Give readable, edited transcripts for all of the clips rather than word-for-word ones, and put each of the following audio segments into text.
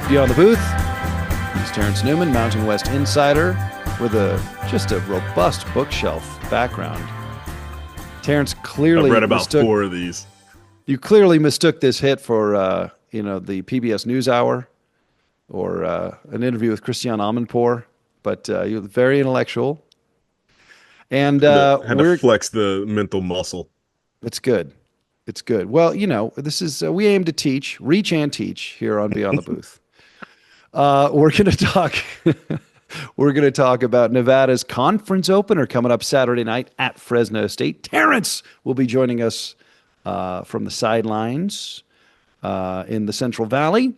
Beyond the Booth. He's Terrence Newman, Mountain West insider, with just a robust bookshelf background. Terrence clearly I've read about 4 of these. You clearly mistook this hit for the PBS NewsHour or an interview with Christiane Amanpour, but you're very intellectual. And had to flex the mental muscle. It's good. It's good. Well, this is we aim to teach, reach and teach here on Beyond the Booth. We're going to talk. We're going to talk about Nevada's conference opener coming up Saturday night at Fresno State. Terrence will be joining us from the sidelines in the Central Valley.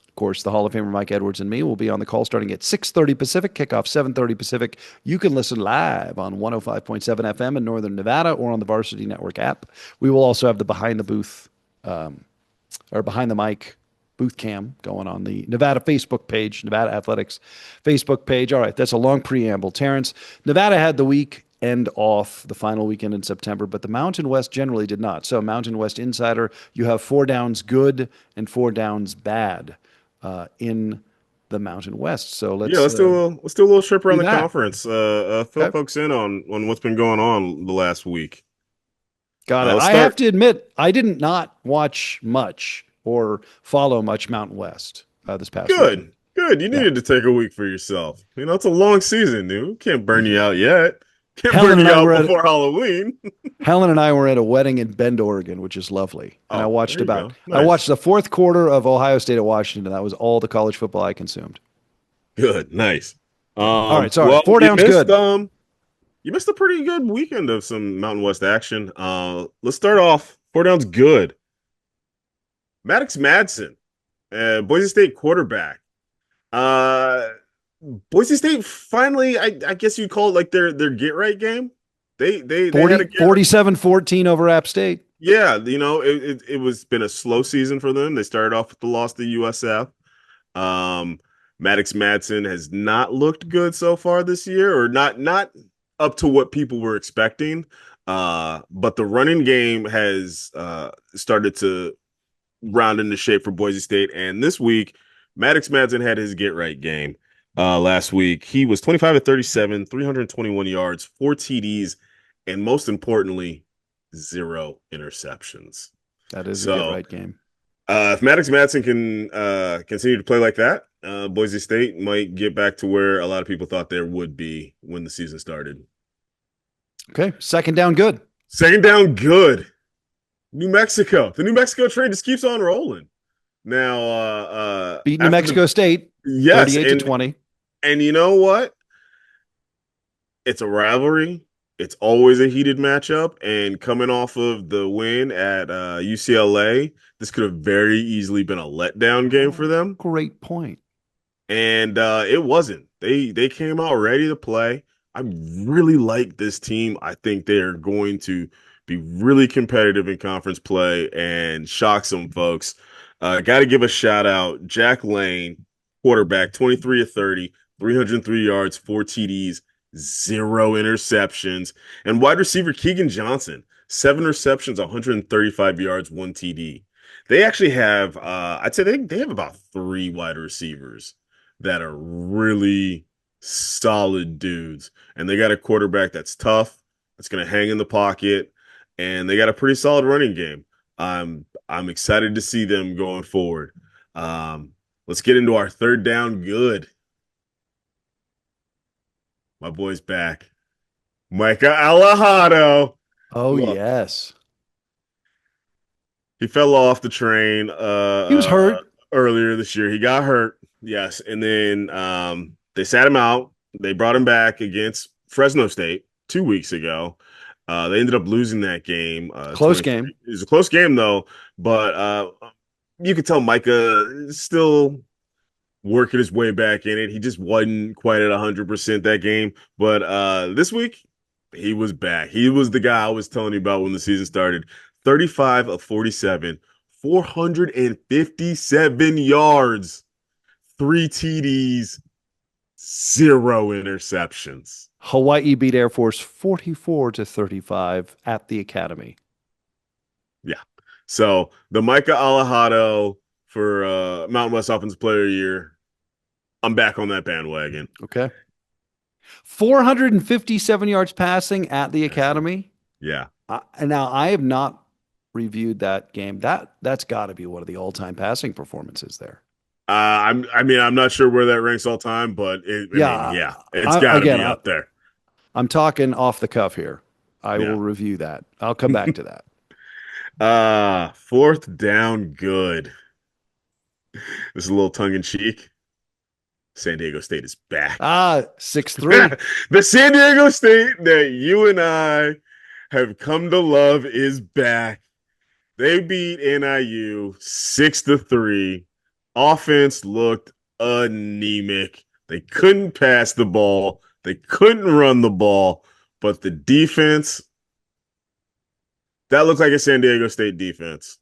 Of course, the Hall of Famer Mike Edwards and me will be on the call starting at 6:30 Pacific, kickoff 7:30 Pacific. You can listen live on 105.7 FM in Northern Nevada or on the Varsity Network app. We will also have the behind the booth or behind the mic booth cam going on the Nevada Facebook page, Nevada Athletics Facebook page. All right, that's a long preamble. Terrence, Nevada had the weekend off, the final weekend in September, but the Mountain West generally did not. So Mountain West Insider, you have 4 downs good and 4 downs bad in the Mountain West. So let's do a little trip around the that. conference. Fill folks in on what's been going on the last week. Got it. I have to admit, I did not watch much or follow much Mountain West this past weekend. Good. You needed to take a week for yourself. It's a long season, dude. Can't burn you out yet. Can't burn you out before Halloween. Helen and I were at a wedding in Bend, Oregon, which is lovely. And I watched Nice. I watched the fourth quarter of Ohio State at Washington, and that was all the college football I consumed. Good. Nice. All right, sorry. 4 downs good. You missed a pretty good weekend of some Mountain West action. Let's start off 4 downs good. Maddox Madsen, Boise State quarterback. Boise State finally, I guess you'd call it like their get right game. They had a 47-14 over App State. Yeah, it was been a slow season for them. They started off with the loss to USF. Maddox Madsen has not looked good so far this year, or not up to what people were expecting. But the running game has started to round into shape for Boise State. And this week, Maddox Madsen had his get right game. Last week, he was 25-37, 321 yards, 4 TDs, and most importantly, 0 interceptions. That is a get right game. If Maddox Madsen can continue to play like that, Boise State might get back to where a lot of people thought there would be when the season started. Okay, second down good. Second down good. New Mexico. The New Mexico train just keeps on rolling. Now, beat New Mexico State, yes, 38-20. And you know what? It's a rivalry. It's always a heated matchup. And coming off of the win at UCLA, this could have very easily been a letdown game for them. Great point. And it wasn't. They came out ready to play. I really like this team. I think they're going to be really competitive in conference play and shock some folks. Got to give a shout out. Jack Lane, quarterback, 23 of 30, 303 yards, 4 TDs, 0 interceptions. And wide receiver Keegan Johnson, 7 receptions, 135 yards, 1 TD. They actually have, I'd say they have about 3 wide receivers that are really solid dudes. And they got a quarterback that's tough, that's going to hang in the pocket, and they got a pretty solid running game. I'm excited to see them going forward. Let's get into our third down good. My boy's back. Micah Alejado. Oh, yes. He fell off the train. He was hurt earlier this year. He got hurt. Yes. And then they sat him out. They brought him back against Fresno State 2 weeks ago. They ended up losing that game. Close game. It was a close game, though. But you could tell Micah is still working his way back in it. He just wasn't quite at 100% that game. But this week, he was back. He was the guy I was telling you about when the season started. 35 of 47, 457 yards, 3 TDs, 0 interceptions. Hawaii beat Air Force 44-35 at the Academy. Yeah. So the Micah Alejado for Mountain West Offensive Player of the Year. I'm back on that bandwagon. Okay. 457 yards passing at the Passing. Academy. Yeah. And now I have not reviewed that game. That's got to be one of the all-time passing performances there. I'm not sure where that ranks all time, but Yeah. yeah, it's got to Again, be up there. I'm talking off the cuff here. I Yeah. will review that. I'll come back to that. Fourth down, good. This is a little tongue in cheek. San Diego State is back. 6-3. The San Diego State that you and I have come to love is back. They beat NIU 6-3. Offense looked anemic. They couldn't pass the ball. They couldn't run the ball. But the defense, that looked like a San Diego State defense.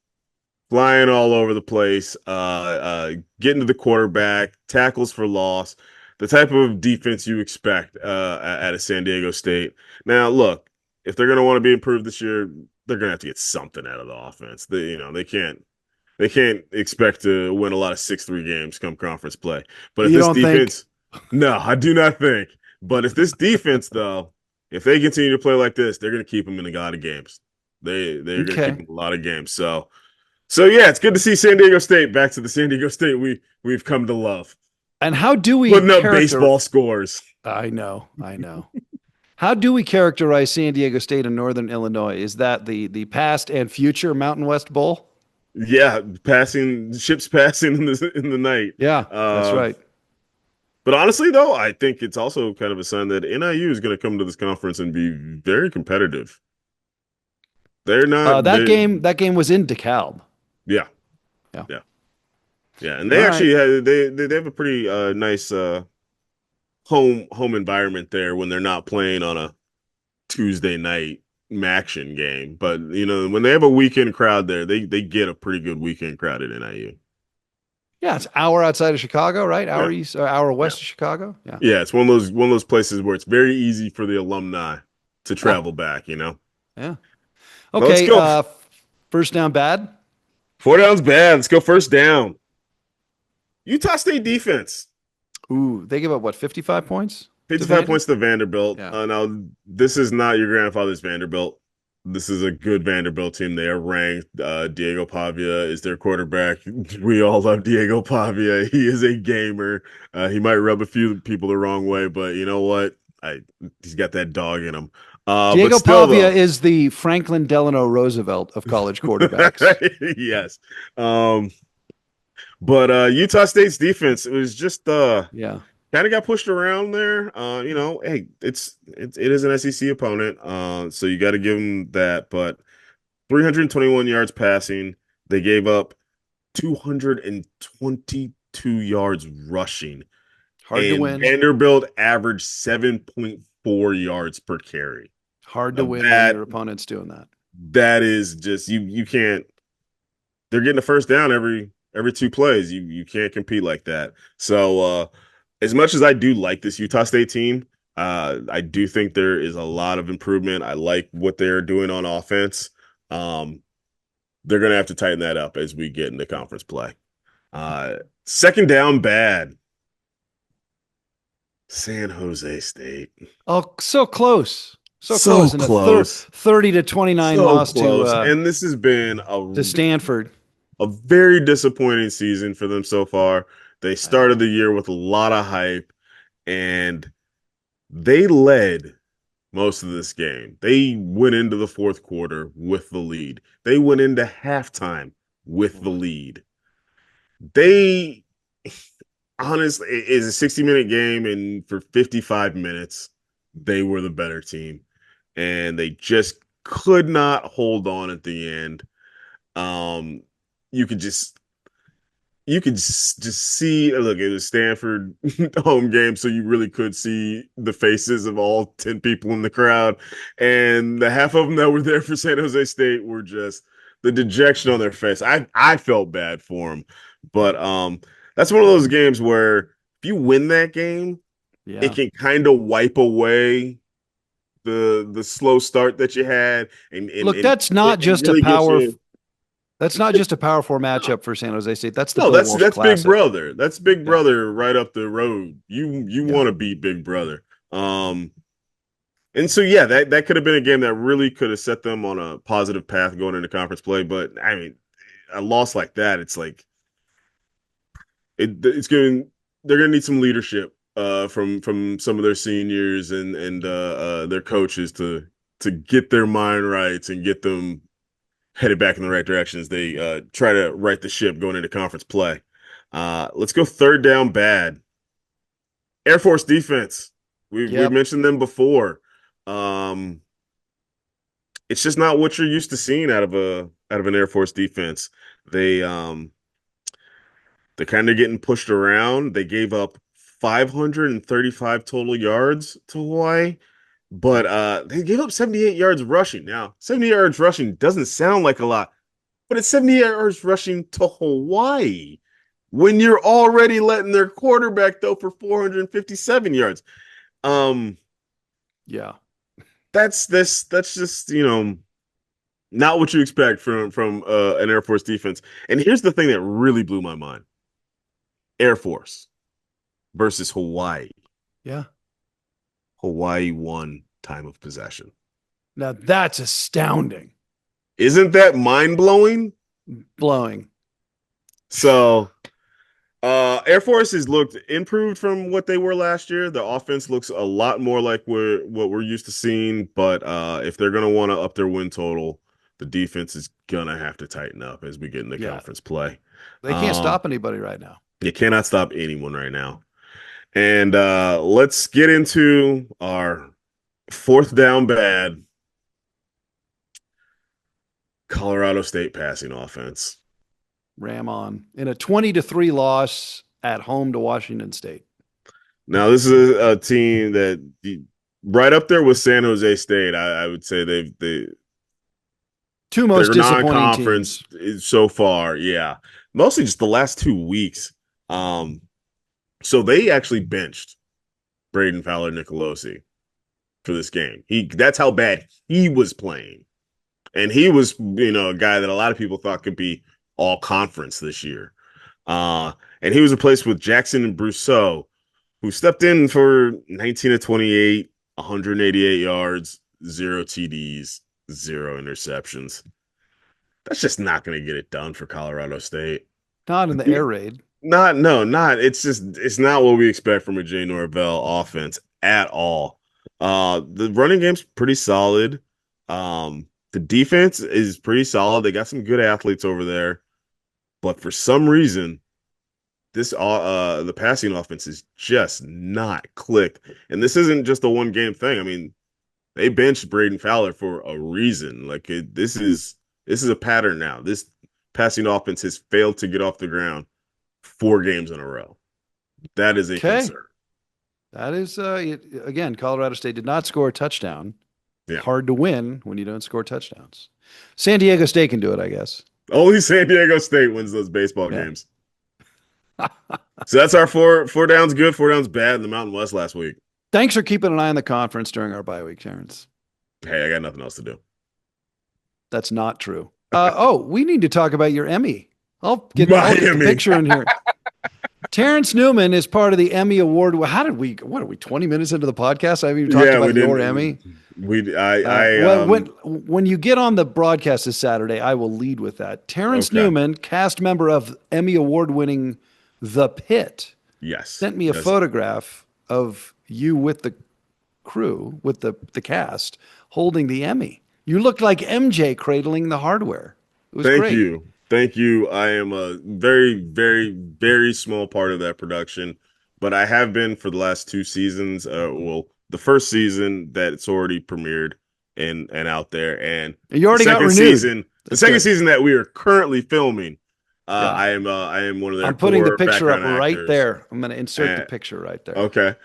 Flying all over the place, getting to the quarterback, tackles for loss, the type of defense you expect at a San Diego State. Now, look, if they're going to want to be improved this year, they're going to have to get something out of the offense. They can't expect to win a lot of 6-3 games come conference play. But if You this don't think? defense, no, I do not think. But if this defense, though, if they continue to play like this, they're going to keep them in a lot of games. They're going to keep them in a lot of games. So yeah, it's good to see San Diego State back to the San Diego State we've come to love. And how do we putting up baseball scores? I know. How do we characterize San Diego State and Northern Illinois? Is that the past and future Mountain West Bowl? Yeah, ships passing in the night. Yeah, that's right. But honestly, though, I think it's also kind of a sign that NIU is going to come to this conference and be very competitive. They're not that game was in DeKalb. Yeah. Yeah. Yeah. Yeah. And they actually they have a pretty nice home environment there when they're not playing on a Tuesday night action game. But when they have a weekend crowd there, they get a pretty good weekend crowd at NIU. Yeah, it's an hour outside of Chicago, right? Hour east or hour west of Chicago. Yeah. Yeah, it's one of those places where it's very easy for the alumni to travel back, Yeah. Let's Okay, go. First down bad. 4 downs bad. Let's go first down. Utah State defense. Ooh, they give up what, 55 points? 55 points to Vanderbilt. Yeah. Now, this is not your grandfather's Vanderbilt. This is a good Vanderbilt team. They are ranked. Diego Pavia is their quarterback. We all love Diego Pavia. He is a gamer. He might rub a few people the wrong way, but you know what? He's got that dog in him. Diego Pavia is the Franklin Delano Roosevelt of college quarterbacks. Yes. But Utah State's defense, it was just kind of got pushed around there. Hey, it is an SEC opponent, so you got to give them that. But 321 yards passing, they gave up 222 yards rushing. Hard to win. Vanderbilt averaged 7.4 yards per carry. Hard to win when your opponent's doing that. That is just you can't. They're getting a first down every 2 plays. You can't compete like that. So as much as I do like this Utah State team, I do think there is a lot of improvement. I like what they're doing on offense. They're going to have to tighten that up as we get into conference play. Second down bad. San Jose State. Oh, so close. So close. In a 30-29 loss to and this has been to Stanford. A very disappointing season for them so far. They started the year with a lot of hype, and they led most of this game. They went into the fourth quarter with the lead. They went into halftime with the lead. They honestly, it's a 60-minute game, and for 55 minutes, they were the better team, and they just could not hold on at the end. You could just see, look, it was Stanford home game, so you really could see the faces of all 10 people in the crowd. And the half of them that were there for San Jose State were just the dejection on their face. I felt bad for them. But that's one of those games where if you win that game, it can kind of wipe away the slow start that you had. And look, that's not just a power. That's not just a Power Four matchup for San Jose State. That's the No, Bill that's Walsh that's Big Classic. Brother. That's Big Yeah, Brother right up the road. You yeah, want to beat Big Brother. And so yeah, that could have been a game that really could have set them on a positive path going into conference play. But I mean, a loss like that, it's like it's going they're going to need some leadership from some of their seniors and their coaches to get their mind right and get them headed back in the right direction as they try to right the ship going into conference play. Let's go third down bad. Air Force defense. We've yep, mentioned them before. Um, it's just not what you're used to seeing out of an Air Force defense. They um they're kind of getting pushed around. They gave up 535 total yards to Hawaii, but they gave up 78 yards rushing. Now, 70 yards rushing doesn't sound like a lot, but it's 70 yards rushing to Hawaii when you're already letting their quarterback throw for 457 yards. Um, yeah. that's just, not what you expect from an Air Force defense. And here's the thing that really blew my mind. Air Force versus Hawaii. Yeah. Hawaii won time of possession. Now that's astounding. Isn't that mind-blowing? Blowing. So Air Force has looked improved from what they were last year. The offense looks a lot more like what we're used to seeing, but if they're gonna want to up their win total, the defense is gonna have to tighten up as we get into Yeah. conference play. They can't Um, stop anybody right now. you cannot stop anyone right now. And let's get into our fourth down bad Colorado State passing offense. Ram on in a 20-3 loss at home to Washington State. Now, this is a team that right up there with San Jose State. I would say Two most they're disappointing non-conference teams. so far. Yeah, mostly just the last 2 weeks. Um, so they actually benched Braden Fowler Nicolosi for this game. That's how bad he was playing. And he was, a guy that a lot of people thought could be all conference this year. And he was replaced with Jackson and Brousseau, who stepped in for 19 to 28, 188 yards, 0 TDs, 0 interceptions. That's just not going to get it done for Colorado State. Not in the air raid. Not. It's not what we expect from a Jay Norvell offense at all. The running game's pretty solid. The defense is pretty solid. They got some good athletes over there, but for some reason, the passing offense is just not clicked. And this isn't just a one game thing. I mean, they benched Braden Fowler for a reason. This is a pattern now. This passing offense has failed to get off the ground 4 games in a row. That is a Okay. concern. That is, again, Colorado State did not score a touchdown. Yeah. Hard to win when you don't score touchdowns. San Diego State can do it, I guess. Only San Diego State wins those baseball Yeah. games. So that's our four downs good, 4 downs bad in the Mountain West last week. Thanks for keeping an eye on the conference during our bye week, Terrence. Hey, I got nothing else to do. That's not true. We need to talk about your Emmy. I'll get the Miami. picture in here. Terrence Newman is part of the Emmy Award. What are we, 20 minutes into the podcast? I haven't even talked about your Emmy. When you get on the broadcast this Saturday, I will lead with that. Terrence Newman, cast member of Emmy Award winning The Pit, Yes. sent me a photograph of you with the crew, with the cast, holding the Emmy. You looked like MJ cradling the hardware. It was great. Thank you. I am a very, very, very small part of that production, but I have been for the last 2 seasons. The first season that it's already premiered and out there, and you already got renewed. The second season that we are currently filming, I am one of their. I'm putting the picture up right actors. there. I'm going to insert the picture right there. Okay.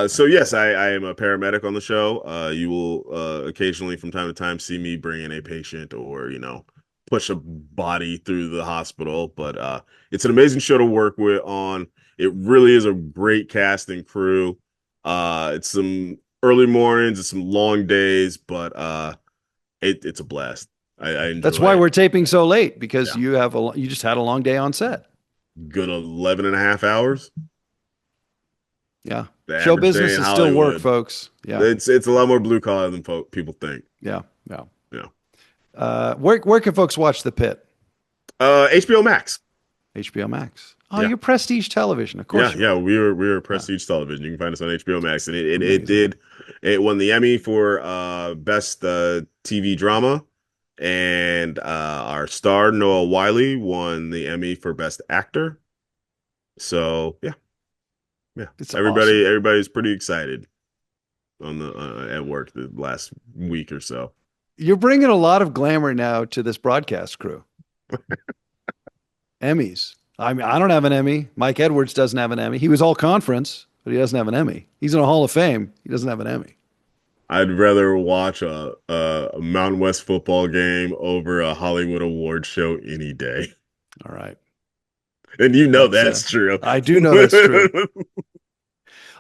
So yes, I am a paramedic on the show. You will occasionally from time to time see me bring in a patient or, push a body through the hospital, but it's an amazing show to work with on. It really is a great cast and crew. It's some early mornings, it's some long days, but it's a blast. I That's enjoy why it. we're taping so late because Yeah. you just had a long day on set. Good 11 and a half hours. Yeah. The Show average day business in is still work, Hollywood. folks. Yeah. It's a lot more blue collar than people think. Yeah. Yeah. Yeah. Where can folks watch The Pit? HBO Max. HBO Max. Oh, Yeah. you're Prestige Television. Of Yeah, course you yeah, are. we were Yeah. Prestige Television. You can find us on HBO Max, and Amazing. it won the Emmy for best TV drama, and our star Noah Wiley won the Emmy for best actor. So yeah, yeah, It's awesome. everybody's pretty excited on the at work the last week or so. You're bringing a lot of glamour now to this broadcast crew. Emmys. I mean, I don't have an Emmy. Mike Edwards doesn't have an Emmy. He was all conference, but he doesn't have an Emmy. He's in a Hall of Fame. He doesn't have an Emmy. I'd rather watch a Mountain West football game over a Hollywood award show any day. All right. And you know That's that's true. I do know that's true.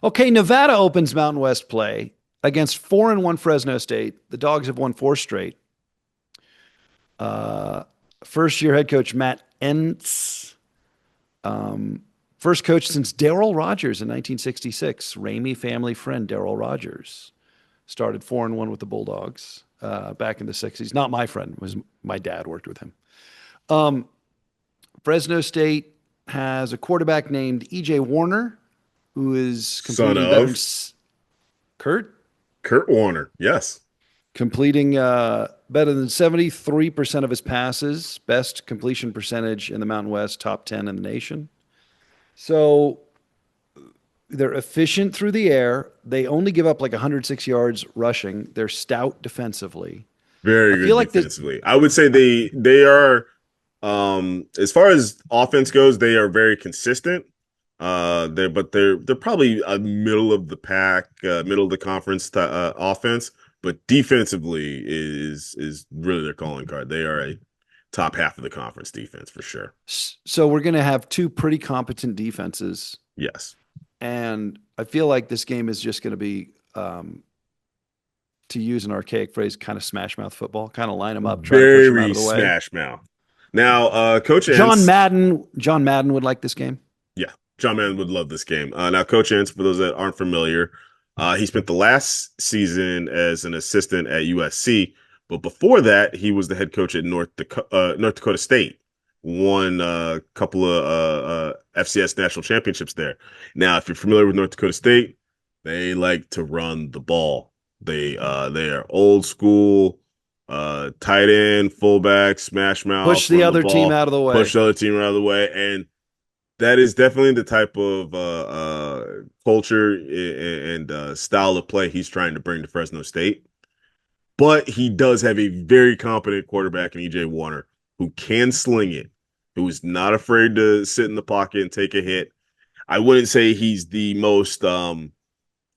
Okay, Nevada opens Mountain West play against 4-1 Fresno State. The Dogs have won 4 straight. Uh, First year head coach Matt Entz. First coach since Darrell Rogers in 1966. Ramey family friend Darrell Rogers started 4-1 with the Bulldogs back in the 60s. Not my friend, was my dad worked with him. Fresno State has a quarterback named E.J. Warner, who is Son completing better than of Kurt, Kurt Warner. Yes. completing better than 73% of his passes, best completion percentage in the Mountain West, top 10 in the nation. So they're efficient through the air. They only give up like 106 yards rushing. They're stout defensively. I Very feel good like this. defensively. I would say they are as far as offense goes, they are very consistent. They're probably a middle of the pack, middle of the conference offense, but defensively is really their calling card. They are a top half of the conference defense for sure. So we're going to have 2 pretty competent defenses, Yes. and I feel like this game is just going to be, to use an archaic phrase, kind of smash mouth football. Kind of line them up, try to push them out Very of the way. smash mouth. Now, Coach John Entz, Madden. John Madden would like this game. yeah, John Madden would love this game. Now, Coach Entz, for those that aren't familiar, he spent the last season as an assistant at USC, but before that, he was the head coach at North Dakota State. Won a couple of FCS national championships there. Now, if you're familiar with North Dakota State, they like to run the ball. They are old school, tight end, fullback, smash mouth, Push the run the other team ball, out of the push way. the other team out of the way, and that is definitely the type of culture and style of play he's trying to bring to Fresno State. But he does have a very competent quarterback in EJ Warner who can sling it, who is not afraid to sit in the pocket and take a hit. I wouldn't say he's the most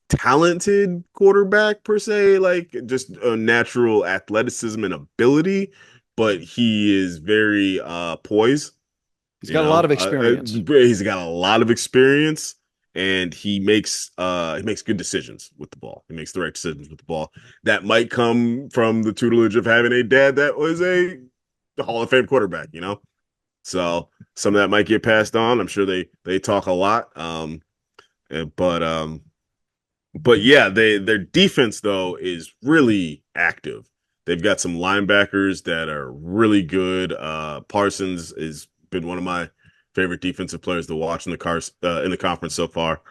talented quarterback per se, like just a natural athleticism and ability, but he is very poised. He's got a lot of experience. He's got a lot of experience, and he makes good decisions with the ball. He makes the right decisions with the ball. That might come from the tutelage of having a dad that was a Hall of Fame quarterback, you know. So some of that might get passed on. I'm sure they talk a lot. But yeah, their defense though is really active. They've got some linebackers that are really good. Parsons has been one of my favorite defensive players to watch in the conference so far.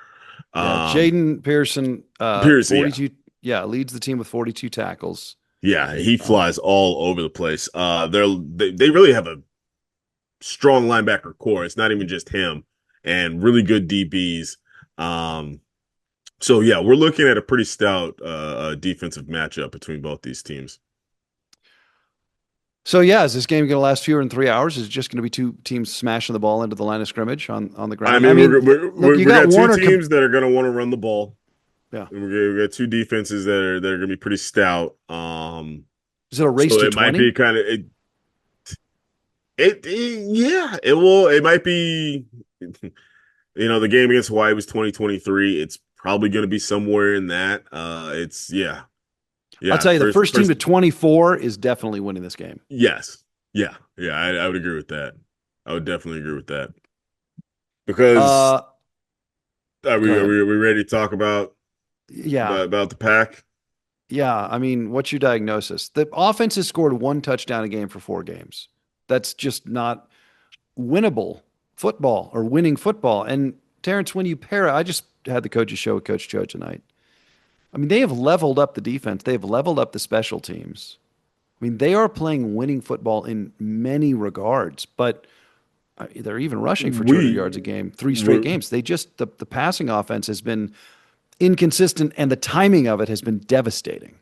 Yeah, Jaden Pearson, Pierce, yeah, 42. Yeah, leads the team with 42 tackles. yeah, he Um, flies all over the place. They really have a strong linebacker core. It's not even just him, and really good DBs. So yeah, we're looking at a pretty stout defensive matchup between both these teams. so yeah, is this game going to last fewer than 3 hours? Is it just going to be 2 teams smashing the ball into the line of scrimmage on the I ground? I mean, mean, look, you we got got two Warner. teams that are going to want to run the ball. Yeah, We got two defenses that are going to be pretty stout. is it a race So to it might be 20? kind of yeah, it will. It might be. The game against Hawaii was 2023. It's probably going to be somewhere in that. It's yeah. I'll Yeah, tell you, the first team first to 24 is definitely winning this game. yes. Yeah. Yeah, I would agree with that. I would definitely agree with that. Because Uh, go ahead. are we ready to talk Yeah. about the pack? Yeah. I mean, what's your diagnosis? The offense has scored one touchdown a game for 4 games. That's just not winnable football or winning football. And Terrence, when you pair, I just had the coaches show with Coach Joe tonight. I mean, they have leveled up the defense. They have leveled up the special teams. I mean, they are playing winning football in many regards, but they're even rushing for 200 yards a We game, 3 straight we're, games. The passing offense has been inconsistent and the timing of it has been devastating.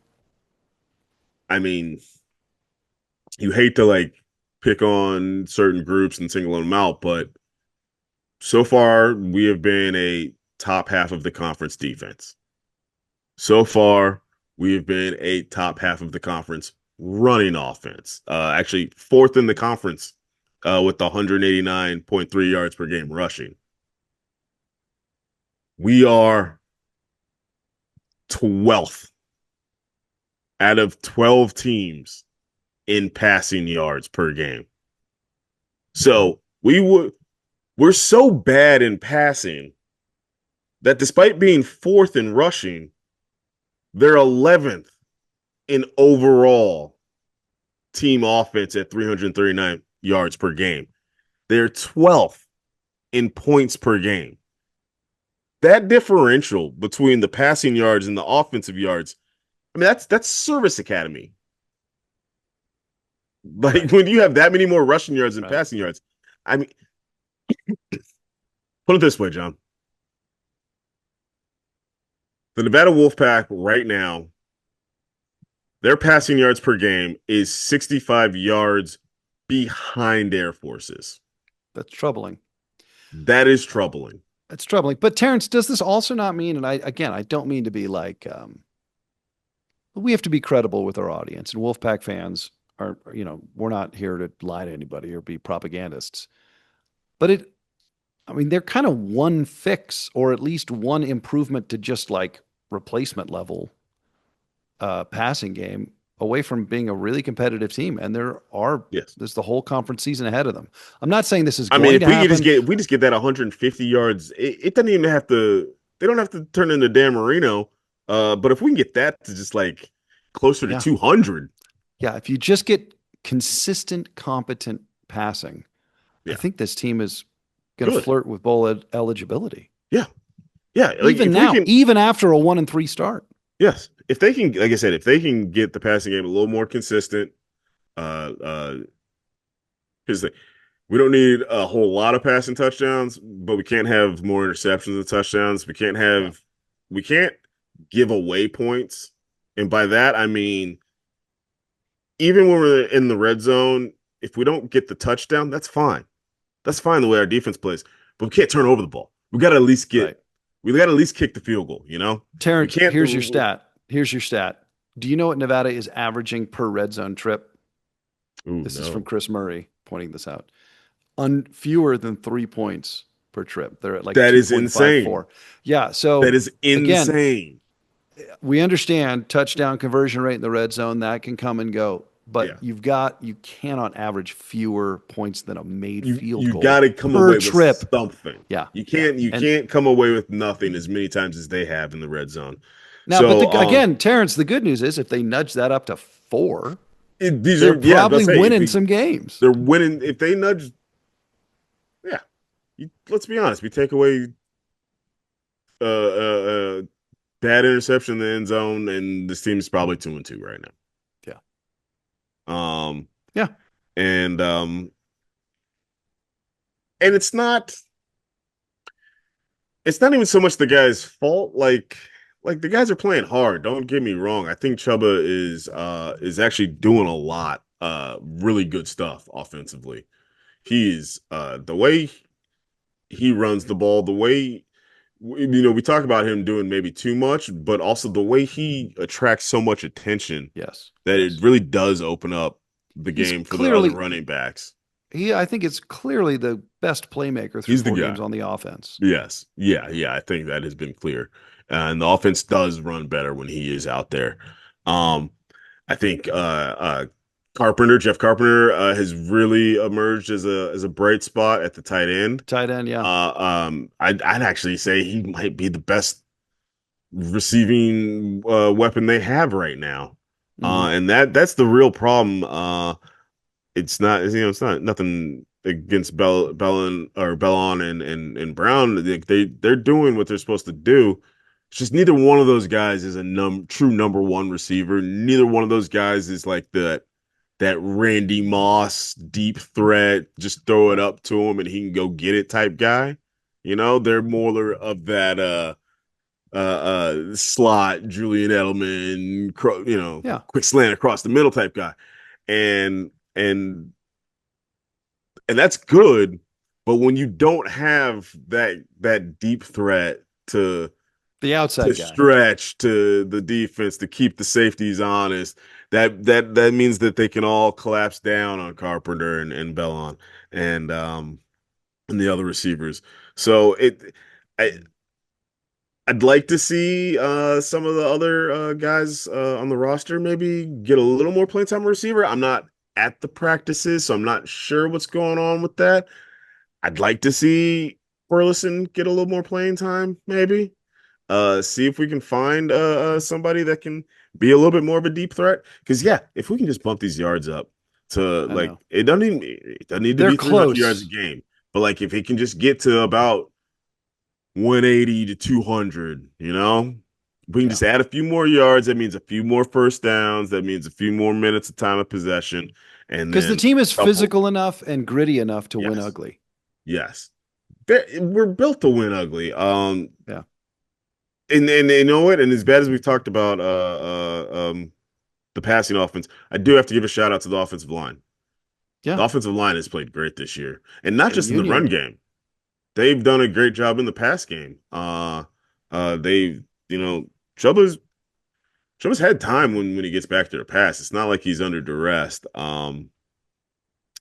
I mean, you hate to like pick on certain groups and single them out, but so far we have been a top half of the conference defense. So far, we have been a top half of the conference running offense. Actually, fourth in the conference with 189.3 yards per game rushing. We are 12th out of 12 teams in passing yards per game. So we're so bad in passing that despite being fourth in rushing, they're 11th in overall team offense at 339 yards per game. They're 12th in points per game. That differential between the passing yards and the offensive yards, I mean, that's service academy. Like Right. when you have that many more rushing yards than Right. passing yards, I mean, put it this way, John. The Nevada Wolfpack right now, their passing yards per game is 65 yards behind Air Forces. That's troubling. That is troubling. That's troubling. But Terrence, does this also not mean, and I don't mean to be like, we have to be credible with our audience, and Wolfpack fans are, we're not here to lie to anybody or be propagandists. But I mean, they're kind of one fix or at least one improvement to just like replacement level passing game away from being a really competitive team. And Yes. there's the whole conference season ahead of them. I'm not saying this is I mean, going to happen. if we just get that 150 yards, it doesn't even have to. They don't have to turn into Dan Marino. But if we can get that to just like closer to Yeah. 200, Yeah. If you just get consistent, competent passing, I yeah, think this team is going to good, flirt with bowl eligibility. yeah, yeah. Like Even if we now, can, even after a 1-3 start. yes, if they can, like I said, if they can get the passing game a little more consistent, uh, uh, here's the thing. We don't need a whole lot of passing touchdowns, but we can't have more interceptions than touchdowns. Yeah. We can't give away points. And by that, I mean, even when we're in the red zone, if we don't get the touchdown, that's fine. That's fine the way our defense plays. But we can't turn over the ball. Right. We got to at least kick the field goal, you know? We Terrence, can't, here's your stat. Here's your stat. Do you know what Nevada is averaging per red zone trip? ooh, This is from no. Chris Murray pointing this out. Fewer than 3 points per trip. They're at like That is insane. 2.54. Yeah. That So is again, insane. we understand touchdown conversion rate in the red zone that can come and go, but Yeah. you cannot average fewer points than a made field You goal got to come per away with trip. something. Yeah. Yeah. You And can't come away with nothing as many times as they have in the red zone. now, but So again, Terrence, the good news is if they nudge that up to 4, these they're are yeah, I was about probably to say if winning we some games. they're winning if they nudge. Yeah, let's be honest. We take away uh, uh, bad interception in the end zone, and this team is probably 2-2 right Yeah. now. Yeah. And and it's not even so much the guy's fault. Like the guys are playing hard. Don't get me wrong. I think Chuba is actually doing a lot really good stuff offensively. He's the way he runs the ball, the way we talk about him doing maybe too much, but also the way he attracts so much attention Yes. that Yes. it really does open up the He's game for the other clearly running backs. I think it's clearly the best playmaker through He's the 4 games guy. on the offense. Yes. Yeah. Yeah. I think that has been clear. And the offense does run better when he is out there. Um, I think Jeff Carpenter, has really emerged as a bright spot at the tight end. Tight end, yeah. I'd actually say he might be the best receiving weapon they have right now. Hmm. And that's the real problem. It's not nothing against Bellon and Brown. They're doing what they're supposed to do. It's just neither one of those guys is a true number one receiver. Neither one of those guys is like that Randy Moss deep threat, just throw it Right. up to him and he can go get it type guy. They're more of that slot Julian Edelman, Yeah. quick slant across the middle type guy. And and and that's good, but when you don't have that deep threat to The to outside guy. stretch to the defense to keep the safeties honest, that means that they can all collapse down on Carpenter and Bellon and the other receivers. So I I'd like to see some of the other guys on the roster maybe get a little more playing time receiver. I'm not at the practices, so I'm not sure what's going on with that. I'd like to see Burleson get a little more playing time, maybe. See if we can find somebody that can be a little bit more of a deep threat. Because yeah, if we can just bump these yards up to I like know. it doesn't need to They're be 300 yards a close. game, but like if he can just get to about 180 to 200, we can Yeah. just add a few more yards. That means a few more first downs. That means a few more minutes of time of possession, and Because the then team is couple. physical enough and gritty enough to win Yes, ugly. yes. We're built to win ugly. Yeah. And you know what? And as bad as we've talked about the passing offense, I do have to give a shout out to the offensive line. Yeah. The offensive line has played great this year, and not And just in the run Union. game. They've done a great job in the pass game. They, you know, Chuba's Chuba's had time when he gets back there to pass. It's not like he's under duress.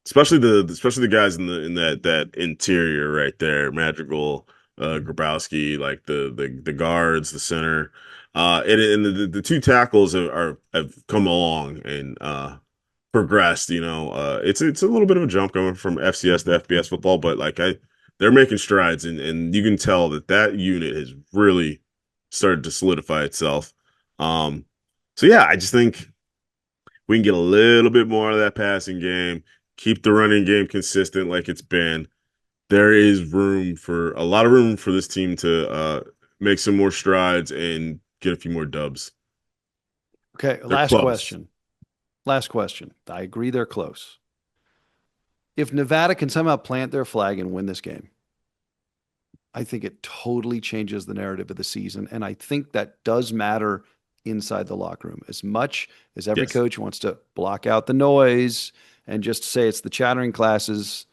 Especially the guys in that interior right there, Madrigal, Grabowski, like the guards, the center, and the two tackles have come along and progressed. It's a little bit of a jump going from FCS to FBS football, but they're making strides, and you can tell that unit has really started to solidify itself. Um, so yeah, I just think we can get a little bit more of that passing game, keep the running game consistent like it's been. There is a lot of room for this team to make some more strides and get a few more dubs. Okay. They're Last close. question. Last question. I agree they're close. If Nevada can somehow plant their flag and win this game, I think it totally changes the narrative of the season. And I think that does matter inside the locker room. As much as every Yes. coach wants to block out the noise and just say it's the chattering classes,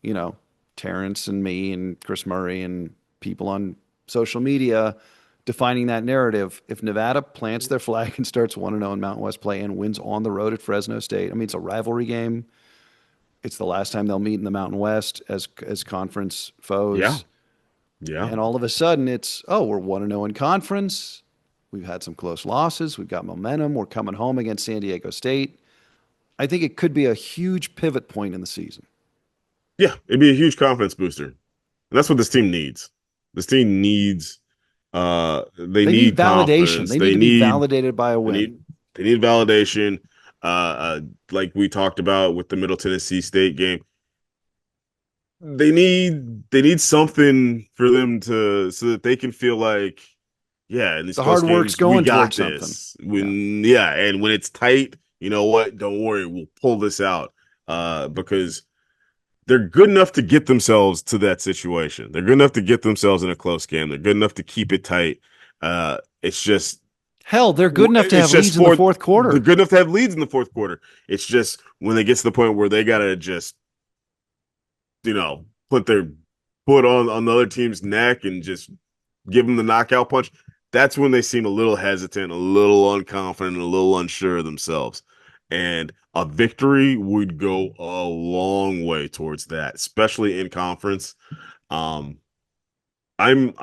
you know, Terrence and me and Chris Murray and people on social media defining that narrative. If Nevada plants their flag and starts 1-0 in Mountain West play and wins on the road at Fresno State, I mean, it's a rivalry game. It's the last time they'll meet in the Mountain West as conference Yeah. foes. Yeah. And all of a sudden, oh, we're 1-0 in conference. We've had some close losses. We've got momentum. We're coming home against San Diego State. I think it could be a huge pivot point in the season. Yeah. It'd be a huge confidence booster. And that's what this team needs. This team needs they They need need validation. confidence. They need to be validated by a They win. need they need validation. Like we talked about with the Middle Tennessee State game. They need something for them to so that they can feel like, yeah, in these The close hard work's games, we going got towards something. this. Yeah. And when it's tight, you know what? Don't worry, we'll pull this out. Because they're good enough to get themselves to that situation. They're good enough to get themselves in a close game. They're good enough to keep it tight. It's just Hell, they're good enough to it's have just leads in the for fourth they're quarter. good enough to have leads in the fourth quarter. It's just when they get to the point where they gotta just put their foot on the other team's neck and just give them the knockout punch. That's when they seem a little hesitant, a little unconfident, a little unsure of themselves. And a victory would go a long way towards that, especially in conference. Um, I'm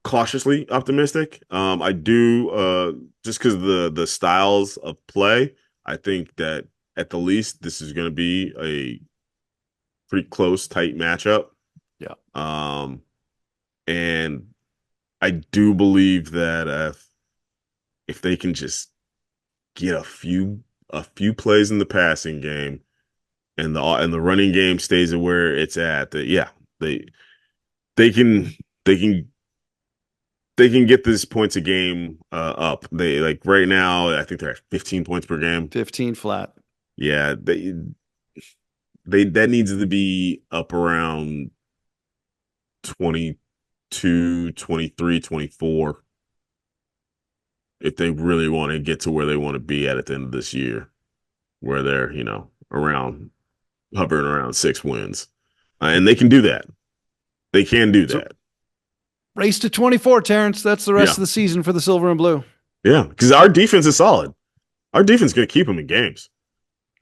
cautiously optimistic. I do just because the styles of play. I think that at the least this is going to be a pretty close, tight matchup. Yeah. And I do believe that if they can just get a few plays in the passing game and the running game stays at where it's at, that yeah, they they can they can they can get this points a game up. They like right now, I think they're at 15 points per game. 15 flat. Yeah, they that needs to be up around 22, 23, 24 if they really want to get to where they want to be at the end of this year, where they're, around hovering around 6 wins. And they can do that. They can do So that. race to 24, Terrence. That's the rest Yeah. of the season for the Silver and Blue. Yeah, because our defense is solid. Our defense is going to keep them in games.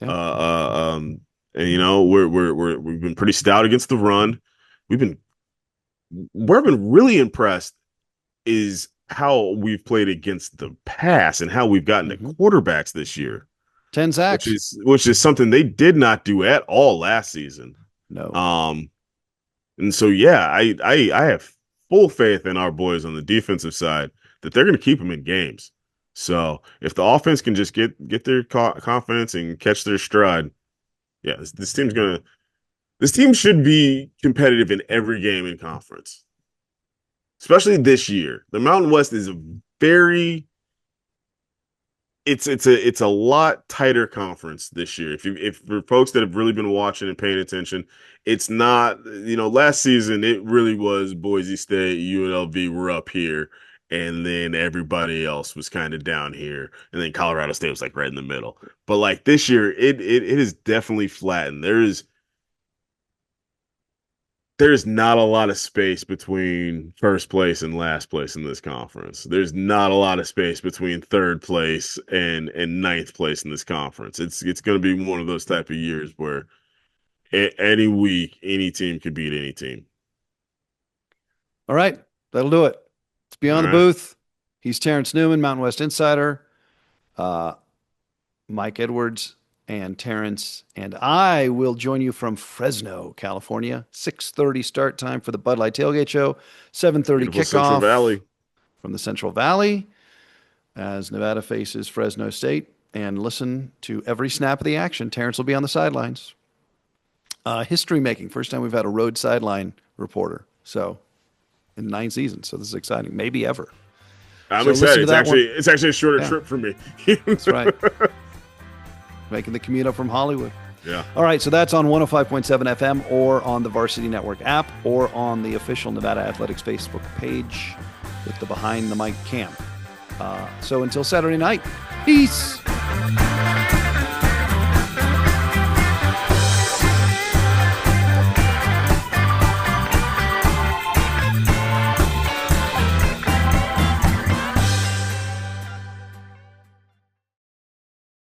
Yeah. And we've been pretty stout against the run. Where I've been really impressed is how we've played against the pass and how we've gotten to quarterbacks this year. 10 sacks. Which is something they did not do at all last season. No. And so yeah, I have full faith in our boys on the defensive side that they're going to keep them in games. So if the offense can just get their confidence and catch their stride, yeah, this team should be competitive in every game in conference, especially this year. The Mountain West is it's a lot tighter conference this year. If for folks that have really been watching and paying attention, it's not, last season it really was Boise State, UNLV were up here, and then everybody else was kind of down here, and then Colorado State was like right in the middle. But like this year, it is definitely flattened. There's not a lot of space between first place and last place in this conference. There's not a lot of space between third place and ninth place in this conference. It's going to be one of those type of years where any week, any team could beat any team. All right. That'll do it. It's Beyond All the right. Booth. He's Terrence Newman, Mountain West Insider. Mike Edwards and Terrence and I will join you from Fresno, California. 6:30 start time for the Bud Light Tailgate Show. 7:30 Beautiful kickoff Central Valley. from the Central Valley as Nevada faces Fresno State. And listen to every snap of the action. Terrence will be on the sidelines. History making. First time we've had a road sideline reporter. So in 9 seasons. So this is exciting. Maybe ever. I'm So listen excited. to It's actually a shorter Yeah. trip for me. That's right. Making the commute up from Hollywood. Yeah. All right, so that's on 105.7 FM or on the Varsity Network app or on the official Nevada Athletics Facebook page with the Behind the Mic cam. So until Saturday night, peace.